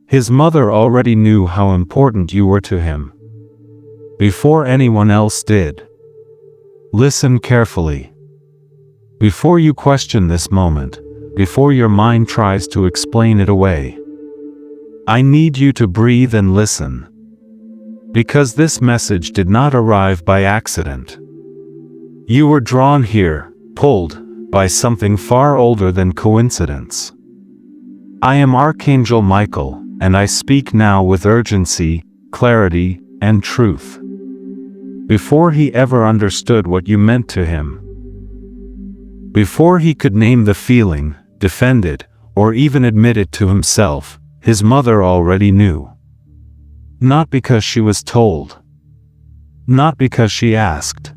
His mother already knew how important you were to him, before anyone else did. Listen carefully. Before you question this moment, before your mind tries to explain it away, I need you to breathe and listen. Because this message did not arrive by accident. You were drawn here, pulled, by something far older than coincidence. I am Archangel Michael, and I speak now with urgency, clarity, and truth. Before he ever understood what you meant to him, before he could name the feeling, defend it, or even admit it to himself, his mother already knew. Not because she was told, not because she asked,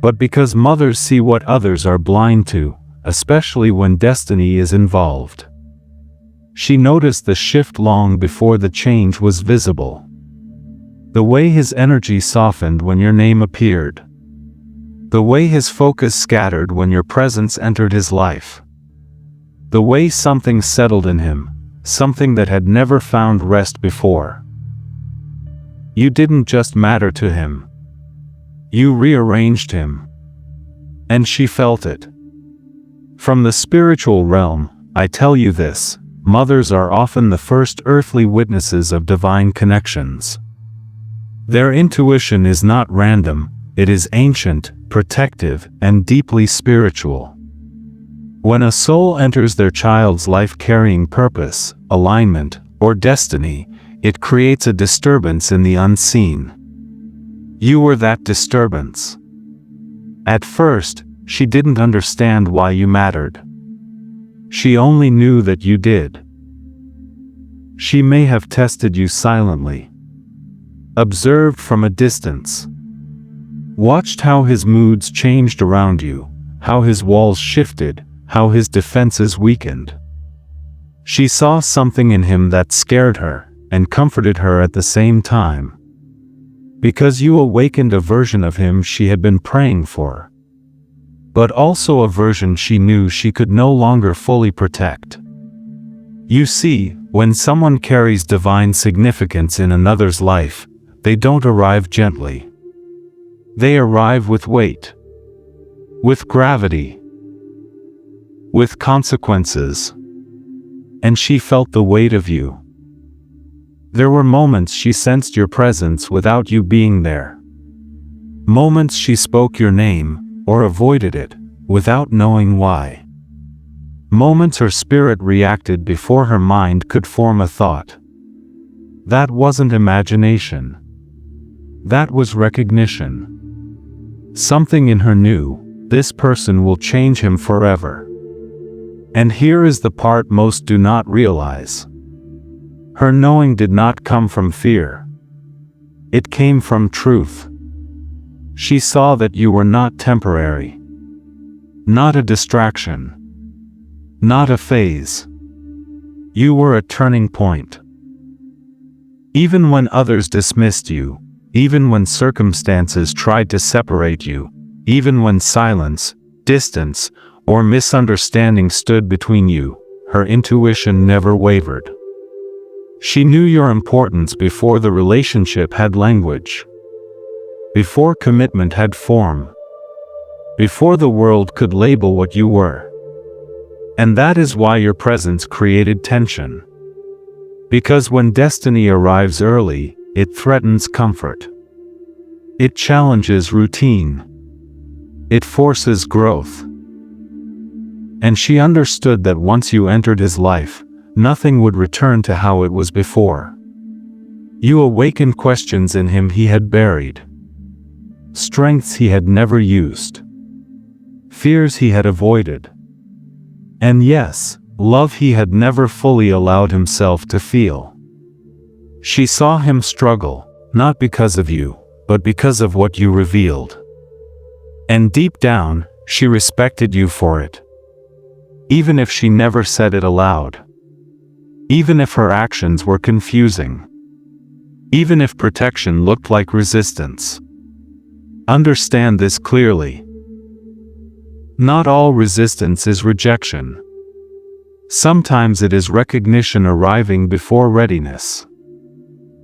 but because mothers see what others are blind to, especially when destiny is involved. She noticed the shift long before the change was visible. The way his energy softened when your name appeared. The way his focus scattered when your presence entered his life. The way something settled in him, something that had never found rest before. You didn't just matter to him. You rearranged him. And she felt it. From the spiritual realm, I tell you this, mothers are often the first earthly witnesses of divine connections. Their intuition is not random, it is ancient, protective, and deeply spiritual. When a soul enters their child's life carrying purpose, alignment, or destiny, it creates a disturbance in the unseen. You were that disturbance. At first, she didn't understand why you mattered. She only knew that you did. She may have tested you silently. Observed from a distance. Watched how his moods changed around you, how his walls shifted, how his defenses weakened. She saw something in him that scared her, and comforted her at the same time. Because you awakened a version of him she had been praying for. But also a version she knew she could no longer fully protect. You see, when someone carries divine significance in another's life, they don't arrive gently. They arrive with weight. With gravity. With consequences. And she felt the weight of you. There were moments she sensed your presence without you being there. Moments she spoke your name, or avoided it, without knowing why. Moments her spirit reacted before her mind could form a thought. That wasn't imagination. That was recognition. Something in her knew, this person will change him forever. And here is the part most do not realize. Her knowing did not come from fear. It came from truth. She saw that you were not temporary. Not a distraction. Not a phase. You were a turning point. Even when others dismissed you, even when circumstances tried to separate you, even when silence, distance, or misunderstanding stood between you, her intuition never wavered. She knew your importance before the relationship had language. Before commitment had form. Before the world could label what you were. And that is why your presence created tension. Because when destiny arrives early, it threatens comfort. It challenges routine. It forces growth. And she understood that once you entered his life, nothing would return to how it was before. You awakened questions in him he had buried. Strengths he had never used. Fears he had avoided. And yes, love he had never fully allowed himself to feel. She saw him struggle, not because of you, but because of what you revealed. And deep down, she respected you for it. Even if she never said it aloud. Even if her actions were confusing. Even if protection looked like resistance. Understand this clearly. Not all resistance is rejection. Sometimes it is recognition arriving before readiness.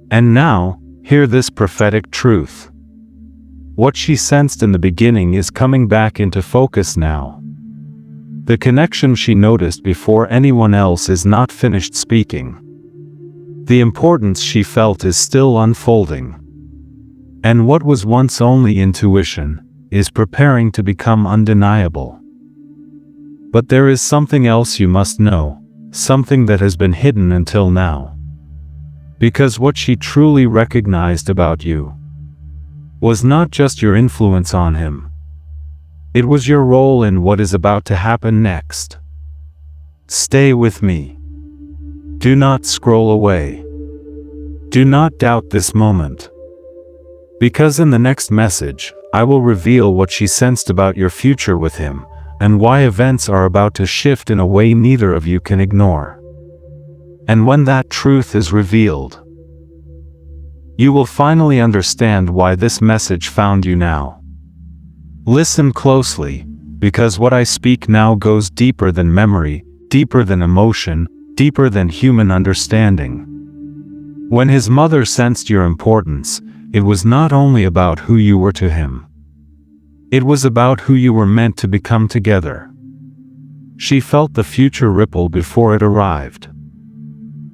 And now, hear this prophetic truth. What she sensed in the beginning is coming back into focus now. The connection she noticed before anyone else is not finished speaking. The importance she felt is still unfolding. And what was once only intuition is preparing to become undeniable. But there is something else you must know, something that has been hidden until now. Because what she truly recognized about you was not just your influence on him. It was your role in what is about to happen next. Stay with me. Do not scroll away. Do not doubt this moment. Because in the next message, I will reveal what she sensed about your future with him, and why events are about to shift in a way neither of you can ignore. And when that truth is revealed, you will finally understand why this message found you now. Listen closely, because what I speak now goes deeper than memory, deeper than emotion, deeper than human understanding. When his mother sensed your importance, it was not only about who you were to him. It was about who you were meant to become together. She felt the future ripple before it arrived.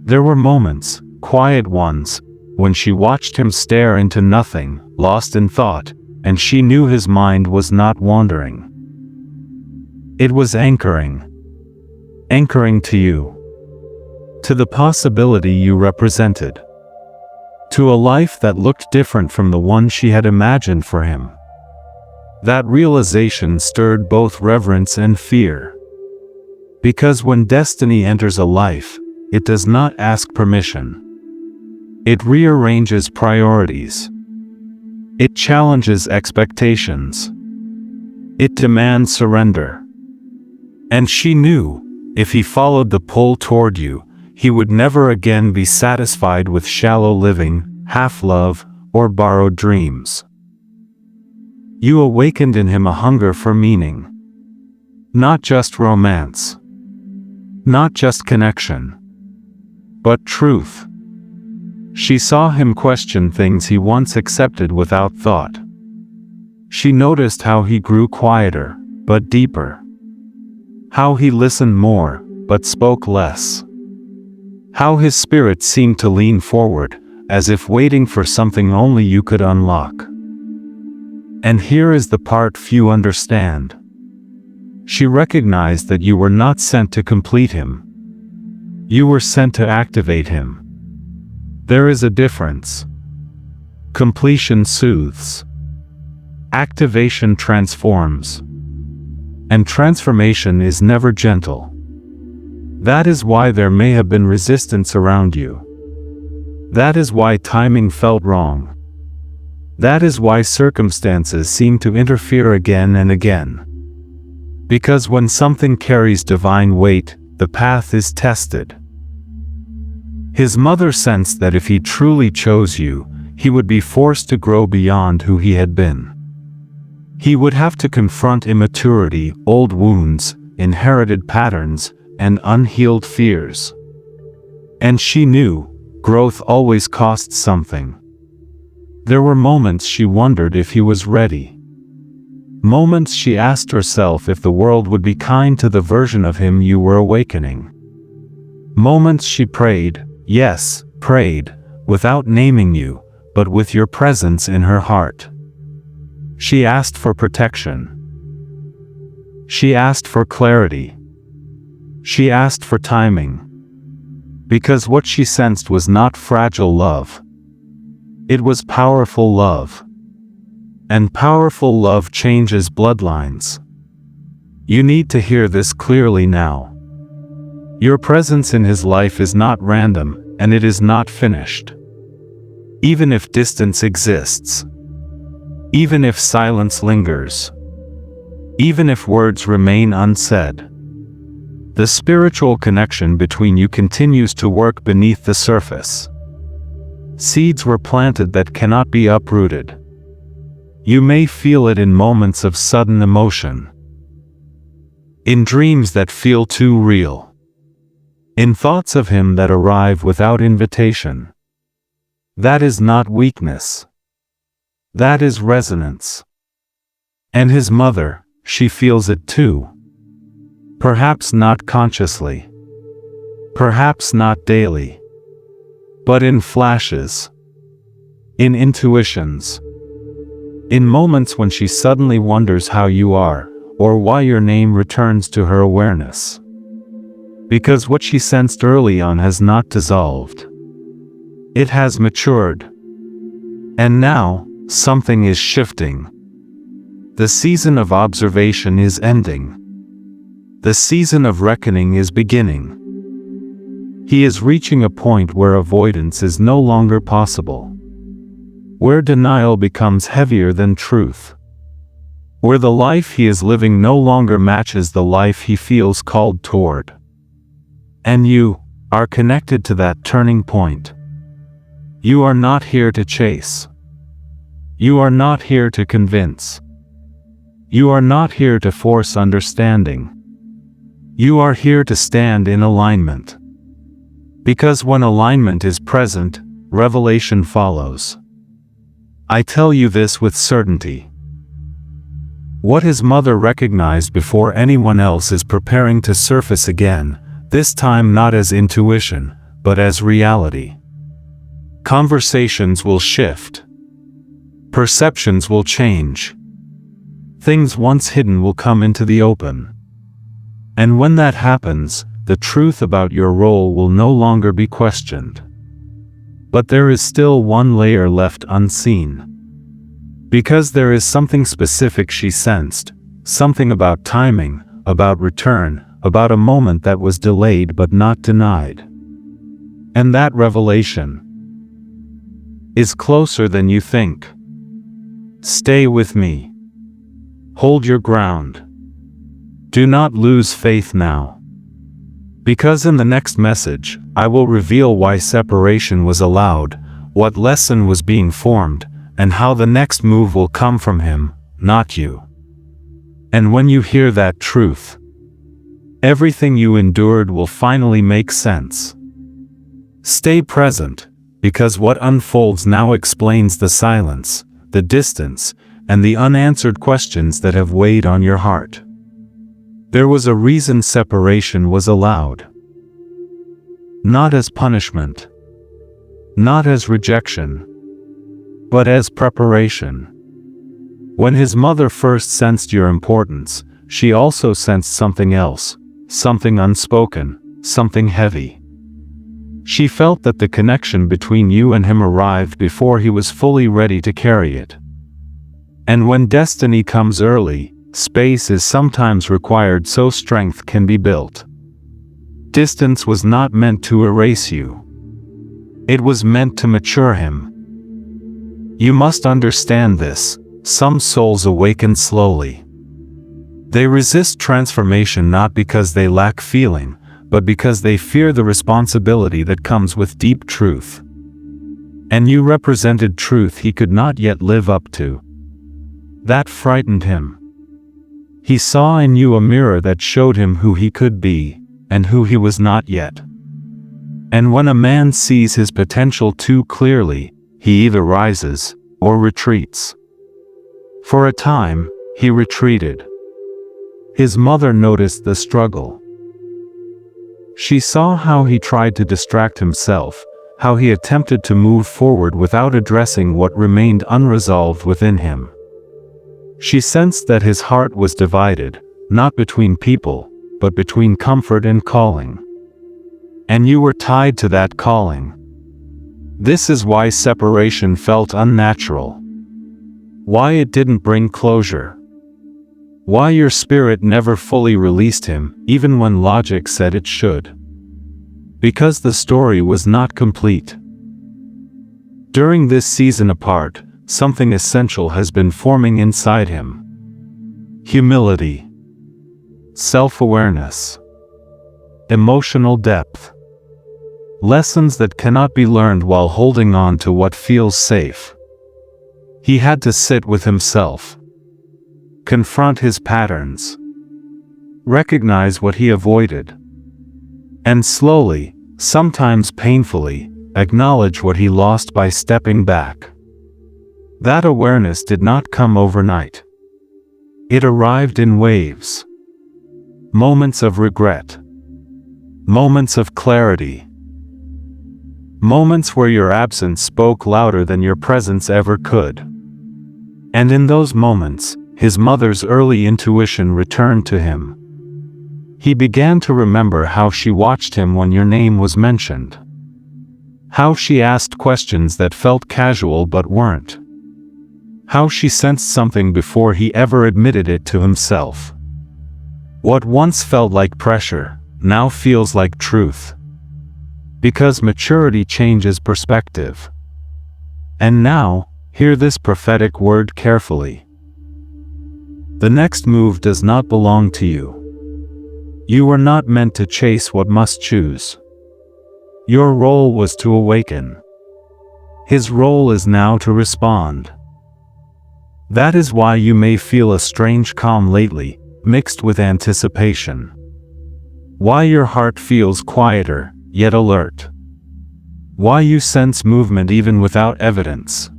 There were moments, quiet ones, when she watched him stare into nothing, lost in thought, and she knew his mind was not wandering. It was anchoring to you, to the possibility you represented, to a life that looked different from the one she had imagined for him. That realization stirred both reverence and fear. Because when destiny enters a life, it does not ask permission. It rearranges priorities. It challenges expectations. It demands surrender. And she knew, if he followed the pull toward you, he would never again be satisfied with shallow living, half-love, or borrowed dreams. You awakened in him a hunger for meaning. Not just romance. Not just connection. But truth. She saw him question things he once accepted without thought. She noticed how he grew quieter, but deeper. How he listened more, but spoke less. How his spirit seemed to lean forward, as if waiting for something only you could unlock. And here is the part few understand. She recognized that you were not sent to complete him. You were sent to activate him. There is a difference. Completion soothes. Activation transforms. And transformation is never gentle. That is why there may have been resistance around you. That is why timing felt wrong. That is why circumstances seem to interfere again and again. Because when something carries divine weight, the path is tested. His mother sensed that if he truly chose you, he would be forced to grow beyond who he had been. He would have to confront immaturity, old wounds, inherited patterns, and unhealed fears. And she knew, growth always costs something. There were moments she wondered if he was ready. Moments she asked herself if the world would be kind to the version of him you were awakening. Moments she prayed, yes, prayed, without naming you, but with your presence in her heart. She asked for protection. She asked for clarity. She asked for timing. Because what she sensed was not fragile love. It was powerful love. And powerful love changes bloodlines. You need to hear this clearly now. Your presence in his life is not random, and it is not finished. Even if distance exists. Even if silence lingers. Even if words remain unsaid. The spiritual connection between you continues to work beneath the surface. Seeds were planted that cannot be uprooted. You may feel it in moments of sudden emotion. In dreams that feel too real. in thoughts of him that arrive without invitation. That is not weakness. That is resonance. And his mother, she feels it too. Perhaps not consciously. Perhaps not daily. But in flashes. In intuitions. In moments when she suddenly wonders how you are, or why your name returns to her awareness. Because what she sensed early on has not dissolved. It has matured. And now, something is shifting. The season of observation is ending. The season of reckoning is beginning. He is reaching a point where avoidance is no longer possible. Where denial becomes heavier than truth. Where the life he is living no longer matches the life he feels called toward. And you are connected to that turning point. You are not here to chase. You are not here to convince. You are not here to force understanding. You are here to stand in alignment. Because when alignment is present, revelation follows. I tell you this with certainty. What his mother recognized before anyone else is preparing to surface again, this time not as intuition, but as reality. Conversations will shift. Perceptions will change. Things once hidden will come into the open. And when that happens, the truth about your role will no longer be questioned. But there is still one layer left unseen. Because there is something specific she sensed, something about timing, about return, about a moment that was delayed but not denied. And that revelation is closer than you think. Stay with me. Hold your ground. Do not lose faith now. Because in the next message, I will reveal why separation was allowed, what lesson was being formed, and how the next move will come from him, not you. And when you hear that truth, everything you endured will finally make sense. Stay present, because what unfolds now explains the silence, the distance, and the unanswered questions that have weighed on your heart. There was a reason separation was allowed. Not as punishment. Not as rejection. But as preparation. When his mother first sensed your importance, she also sensed something else, something unspoken, something heavy. She felt that the connection between you and him arrived before he was fully ready to carry it. And when destiny comes early, space is sometimes required so strength can be built. Distance was not meant to erase you. It was meant to mature him. You must understand this. Some souls awaken slowly. They resist transformation not because they lack feeling, but because they fear the responsibility that comes with deep truth. And you represented truth he could not yet live up to. That frightened him. He saw in you a mirror that showed him who he could be, and who he was not yet. And when a man sees his potential too clearly, he either rises, or retreats. For a time, he retreated. His mother noticed the struggle. She saw how he tried to distract himself, how he attempted to move forward without addressing what remained unresolved within him. She sensed that his heart was divided, not between people, but between comfort and calling. And you were tied to that calling. This is why separation felt unnatural. Why it didn't bring closure. Why your spirit never fully released him, even when logic said it should. Because the story was not complete. During this season apart, something essential has been forming inside him. Humility. Self-awareness. Emotional depth. Lessons that cannot be learned while holding on to what feels safe. He had to sit with himself. Confront his patterns. Recognize what he avoided. And slowly, sometimes painfully, acknowledge what he lost by stepping back. That awareness did not come overnight. It arrived in waves. Moments of regret. Moments of clarity. Moments where your absence spoke louder than your presence ever could. And in those moments, his mother's early intuition returned to him. He began to remember how she watched him when your name was mentioned. How she asked questions that felt casual but weren't. How she sensed something before he ever admitted it to himself. What once felt like pressure, now feels like truth. Because maturity changes perspective. And now, hear this prophetic word carefully. The next move does not belong to you. You were not meant to chase what must choose. Your role was to awaken. His role is now to respond. That is why you may feel a strange calm lately, mixed with anticipation. Why your heart feels quieter, yet alert. Why you sense movement even without evidence.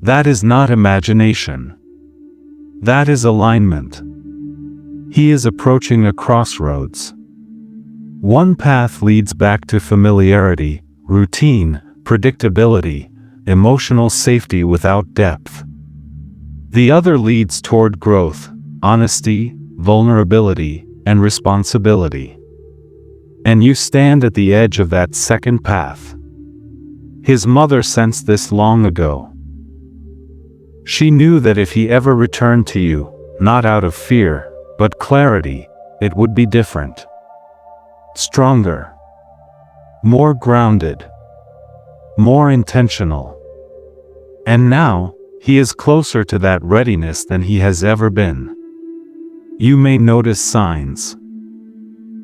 That is not imagination. That is alignment. He is approaching a crossroads. One path leads back to familiarity, routine, predictability, emotional safety without depth. The other leads toward growth, honesty, vulnerability, and responsibility. And you stand at the edge of that second path. His mother sensed this long ago. She knew that if he ever returned to you, not out of fear, but clarity, it would be different. Stronger. More grounded. More intentional. And now, he is closer to that readiness than he has ever been. You may notice signs.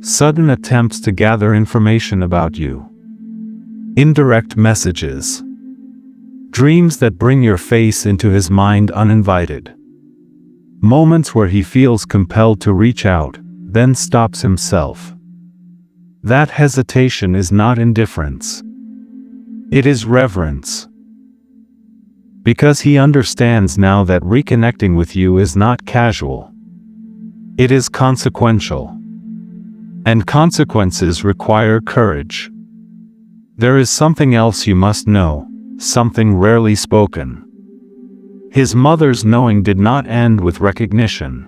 Sudden attempts to gather information about you. Indirect messages. Dreams that bring your face into his mind uninvited. Moments where he feels compelled to reach out, then stops himself. That hesitation is not indifference. It is reverence. Because he understands now that reconnecting with you is not casual. It is consequential. And consequences require courage. There is something else you must know, something rarely spoken. His mother's knowing did not end with recognition.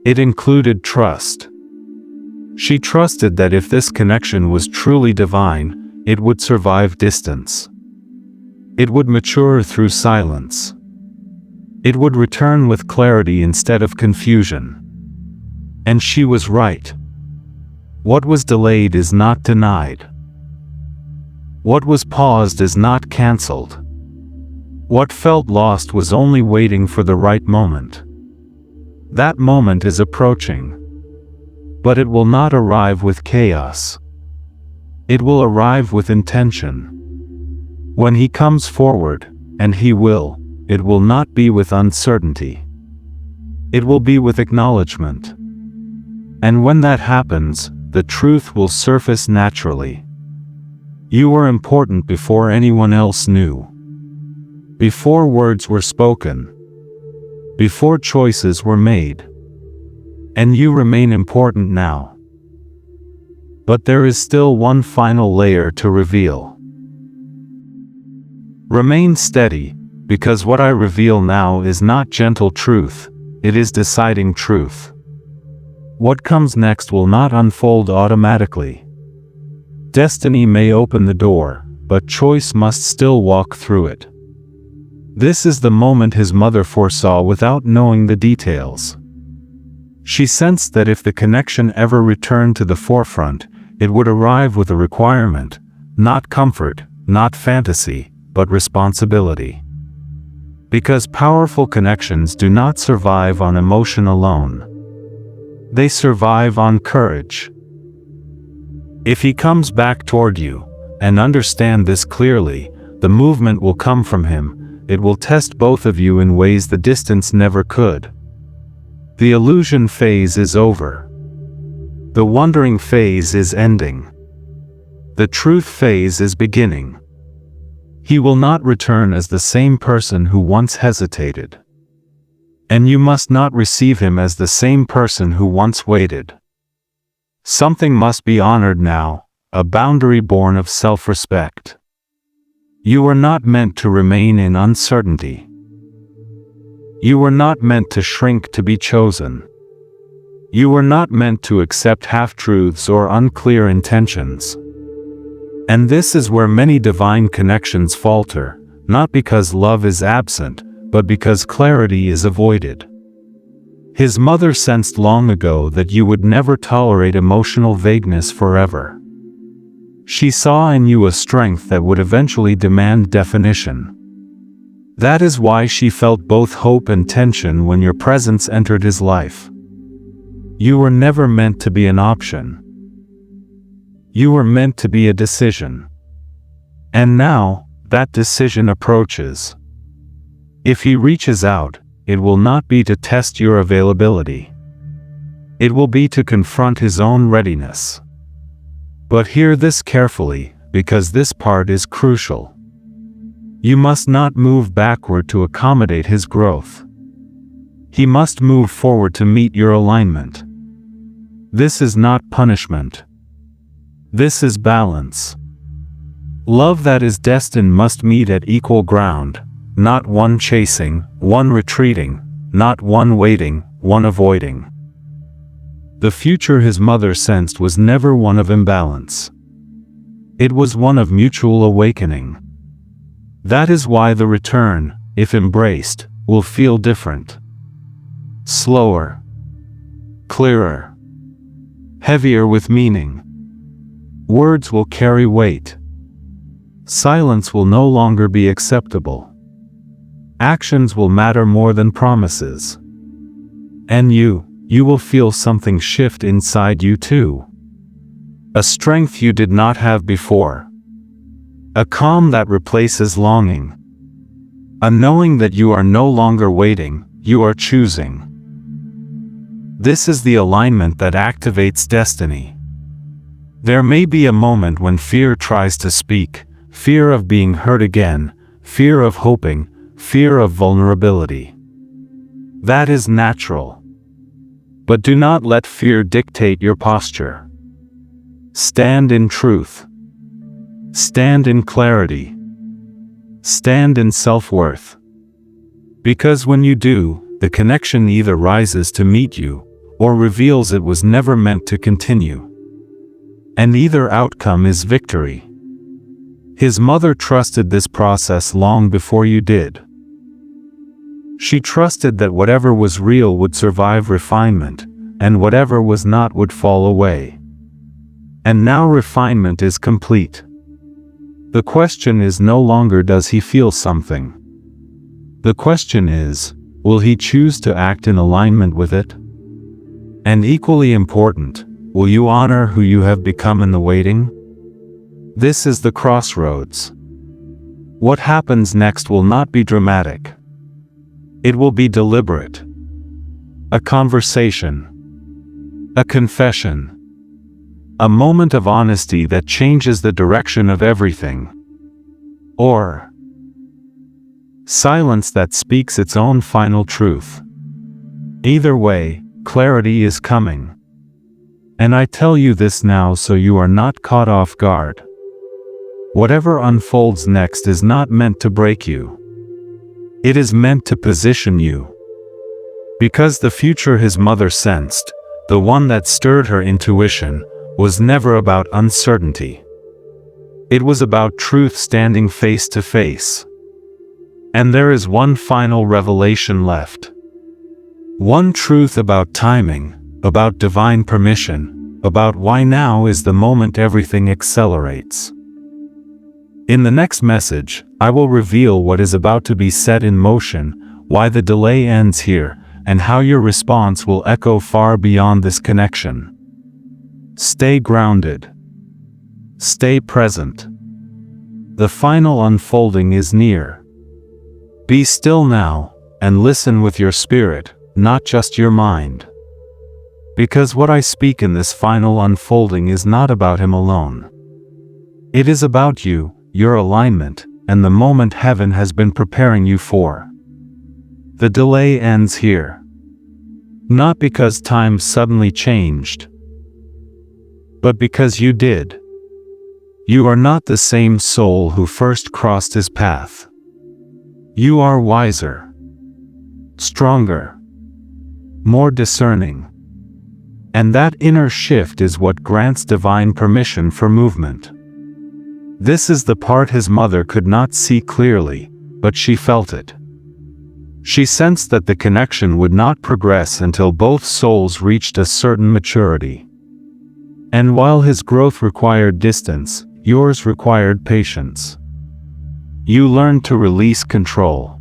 It included trust. She trusted that if this connection was truly divine, it would survive distance. It would mature through silence. It would return with clarity instead of confusion. And she was right. What was delayed is not denied. What was paused is not cancelled. What felt lost was only waiting for the right moment. That moment is approaching. But it will not arrive with chaos. It will arrive with intention. When he comes forward, and he will, it will not be with uncertainty. It will be with acknowledgement. And when that happens, the truth will surface naturally. You were important before anyone else knew. Before words were spoken. Before choices were made. And you remain important now. But there is still one final layer to reveal. Remain steady, because what I reveal now is not gentle truth, it is deciding truth. What comes next will not unfold automatically. Destiny may open the door, but choice must still walk through it. This is the moment his mother foresaw without knowing the details. She sensed that if the connection ever returned to the forefront, it would arrive with a requirement, not comfort, not fantasy, but responsibility. Because powerful connections do not survive on emotion alone. They survive on courage. If he comes back toward you, and understand this clearly, the movement will come from him, it will test both of you in ways the distance never could. The illusion phase is over. The wondering phase is ending. The truth phase is beginning. He will not return as the same person who once hesitated. And you must not receive him as the same person who once waited. Something must be honored now, a boundary born of self-respect. You were not meant to remain in uncertainty. You were not meant to shrink to be chosen. You were not meant to accept half-truths or unclear intentions. And this is where many divine connections falter, not because love is absent, but because clarity is avoided. His mother sensed long ago that you would never tolerate emotional vagueness forever. She saw in you a strength that would eventually demand definition. That is why she felt both hope and tension when your presence entered his life. You were never meant to be an option. You were meant to be a decision. And now, that decision approaches. If he reaches out, it will not be to test your availability. It will be to confront his own readiness. But hear this carefully, because this part is crucial. You must not move backward to accommodate his growth. He must move forward to meet your alignment. This is not punishment. This is balance. Love that is destined must meet at equal ground, not one chasing, one retreating, not one waiting, one avoiding. The future his mother sensed was never one of imbalance. It was one of mutual awakening. That is why the return, if embraced, will feel different. Slower. Clearer. Heavier with meaning. Words will carry weight. Silence will no longer be acceptable. Actions will matter more than promises. And you will feel something shift inside you too. A strength you did not have before. A calm that replaces longing. A knowing that you are no longer waiting, you are choosing. This is the alignment that activates destiny. There may be a moment when fear tries to speak, fear of being hurt again, fear of hoping, fear of vulnerability. That is natural. But do not let fear dictate your posture. Stand in truth. Stand in clarity. Stand in self-worth. Because when you do, the connection either rises to meet you, or reveals it was never meant to continue. And either outcome is victory. His mother trusted this process long before you did. She trusted that whatever was real would survive refinement, and whatever was not would fall away. And now refinement is complete. The question is no longer does he feel something. The question is, will he choose to act in alignment with it? And equally important, will you honor who you have become in the waiting? This is the crossroads. What happens next will not be dramatic. It will be deliberate. A conversation. A confession. A moment of honesty that changes the direction of everything. Or silence that speaks its own final truth. Either way, clarity is coming. And I tell you this now so you are not caught off guard. Whatever unfolds next is not meant to break you. It is meant to position you. Because the future his mother sensed, the one that stirred her intuition, was never about uncertainty. It was about truth standing face to face. And there is one final revelation left. One truth about timing, about divine permission, about why now is the moment everything accelerates. In the next message, I will reveal what is about to be set in motion, why the delay ends here, and how your response will echo far beyond this connection. Stay grounded. Stay present. The final unfolding is near. Be still now, and listen with your spirit, not just your mind. Because what I speak in this final unfolding is not about him alone. It is about you, your alignment, and the moment heaven has been preparing you for. The delay ends here. Not because time suddenly changed, but because you did. You are not the same soul who first crossed his path. You are wiser, stronger, more discerning. And that inner shift is what grants divine permission for movement. This is the part his mother could not see clearly, but she felt it. She sensed that the connection would not progress until both souls reached a certain maturity. And while his growth required distance, yours required patience. You learned to release control,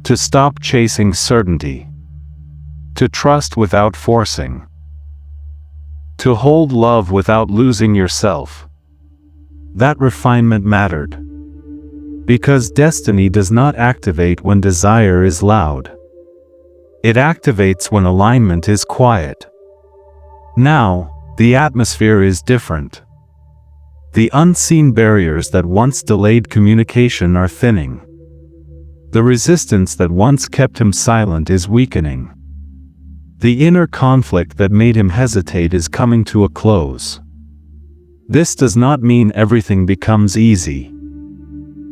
to stop chasing certainty, to trust without forcing, to hold love without losing yourself. That refinement mattered. Because destiny does not activate when desire is loud. It activates when alignment is quiet. Now, the atmosphere is different. The unseen barriers that once delayed communication are thinning. The resistance that once kept him silent is weakening. The inner conflict that made him hesitate is coming to a close. This does not mean everything becomes easy.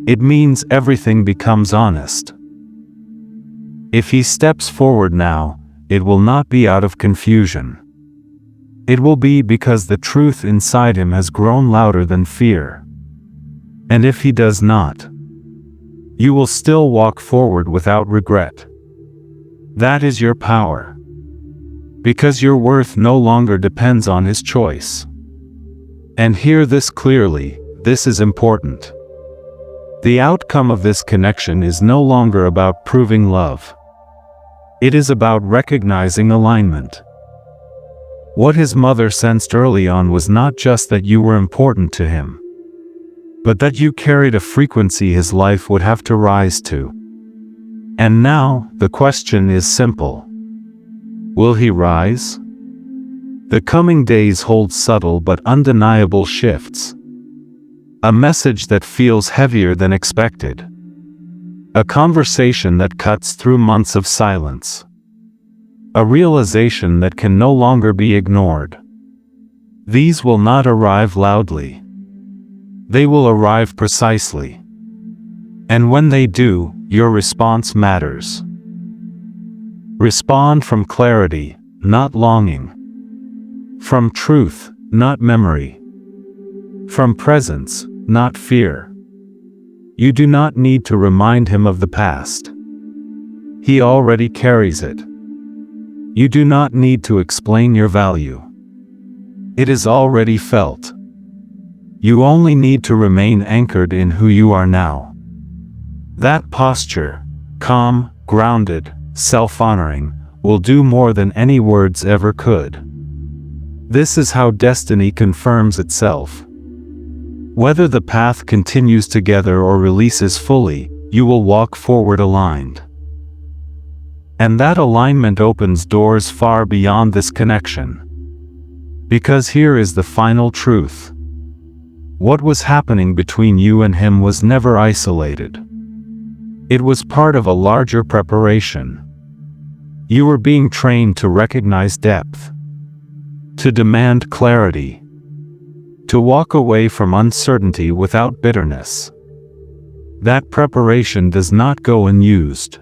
It means everything becomes honest. If he steps forward now, it will not be out of confusion. It will be because the truth inside him has grown louder than fear. And if he does not, you will still walk forward without regret. That is your power. Because your worth no longer depends on his choice. And hear this clearly, this is important. The outcome of this connection is no longer about proving love. It is about recognizing alignment. What his mother sensed early on was not just that you were important to him, but that you carried a frequency his life would have to rise to. And now, the question is simple. Will he rise? The coming days hold subtle but undeniable shifts. A message that feels heavier than expected. A conversation that cuts through months of silence. A realization that can no longer be ignored. These will not arrive loudly. They will arrive precisely. And when they do, your response matters. Respond from clarity, not longing. From truth, not memory. From presence, not fear. You do not need to remind him of the past. He already carries it. You do not need to explain your value. It is already felt. You only need to remain anchored in who you are now. That posture, calm, grounded, self-honoring, will do more than any words ever could. This is how destiny confirms itself. Whether the path continues together or releases fully, you will walk forward aligned. And that alignment opens doors far beyond this connection. Because here is the final truth. What was happening between you and him was never isolated. It was part of a larger preparation. You were being trained to recognize depth, to demand clarity, to walk away from uncertainty without bitterness. That preparation does not go unused.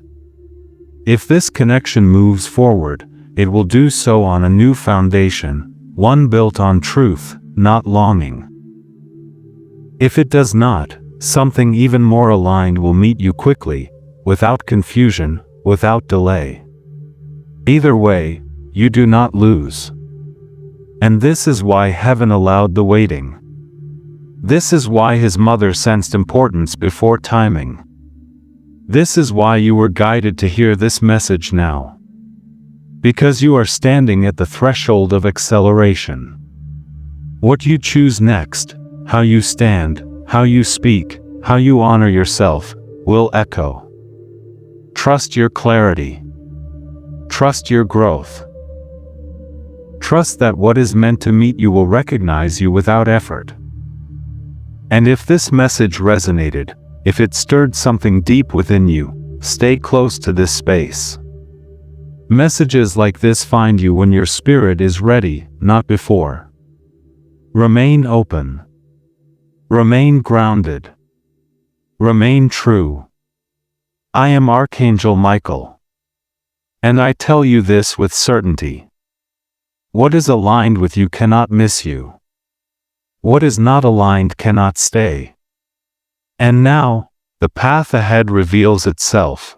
If this connection moves forward, it will do so on a new foundation, one built on truth, not longing. If it does not, something even more aligned will meet you quickly, without confusion, without delay. Either way, you do not lose. And this is why heaven allowed the waiting. This is why his mother sensed importance before timing. This is why you were guided to hear this message now. Because you are standing at the threshold of acceleration. What you choose next, how you stand, how you speak, how you honor yourself, will echo. Trust your clarity. Trust your growth. Trust that what is meant to meet you will recognize you without effort. And if this message resonated, if it stirred something deep within you, stay close to this space. Messages like this find you when your spirit is ready, not before. Remain open. Remain grounded. Remain true. I am Archangel Michael. And I tell you this with certainty. What is aligned with you cannot miss you. What is not aligned cannot stay. And now, the path ahead reveals itself.